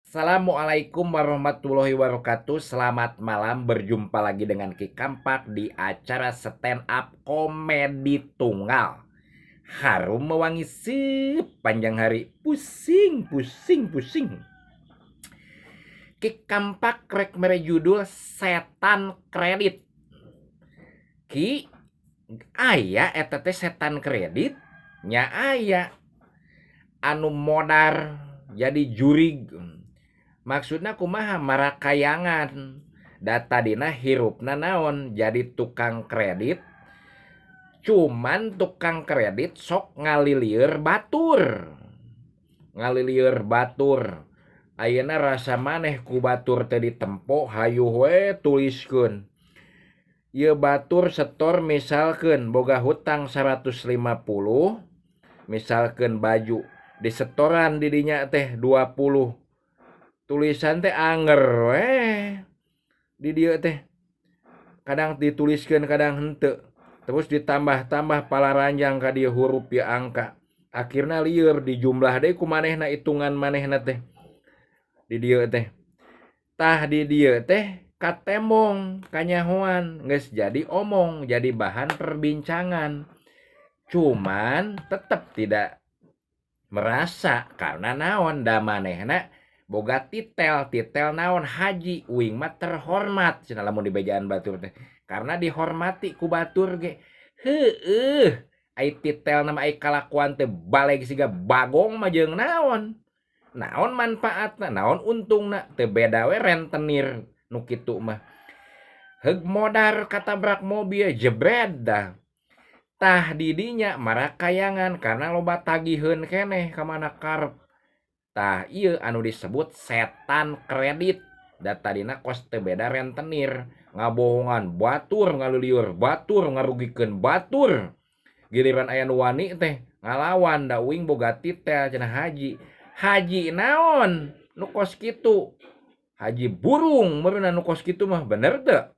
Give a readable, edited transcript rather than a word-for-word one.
Assalamualaikum warahmatullahi wabarakatuh. Selamat malam, berjumpa lagi dengan Ki Kampak di acara stand up komedi tunggal. Harum mewangi sepanjang hari. Pusing, pusing, pusing. Ki Kampak rek mere judul setan kredit. Ki aya eta teh setan kredit nya aya anu modar jadi jurig. Maksudna kumaha marakayangan data dina hirupna naon jadi tukang kredit, cuman tukang kredit sok ngalilieur batur ayeuna rasa maneh ku batur teh ditempo hayu we tuliskeun ieu batur setor misalkeun boga hutang 150, misalkeun baju disetoran di dinya teh 20, tulisan teh anger di dieu teh kadang dituliskeun kadang henteu, terus ditambah-tambah palaranjang ka dieu huruf ya angka, akhirna lieur dijumlah deui ku manehna hitungan manehna teh di dieu teh tah di dieu teh katemong kanyahoan geus jadi omong jadi bahan perbincangan, cuman tetep tidak merasa karena naon da manehna boga titel naon haji uing mah terhormat cenah lamun di bejaan batur teh karena dihormati ku batur ge heueuh ai titel nama ai kalakuan teh baleg siga bagong mah jeung naon manfaatna naon untungna teu beda we rentenir nu kitu mah heug modar katabrak mobil jebret dah tah didinya marakayangan karena loba tagiheun keneh ka mana karep. Tah ieu anu disebut setan kredit data dina kos teu beda rentenir ngabohongan batur ngalilieur batur ngarugikeun batur giliran aya nu wani teh ngalawan da uing boga titel cenah haji naon nu kos kitu haji burung meureunna nu kos kitu mah bener teu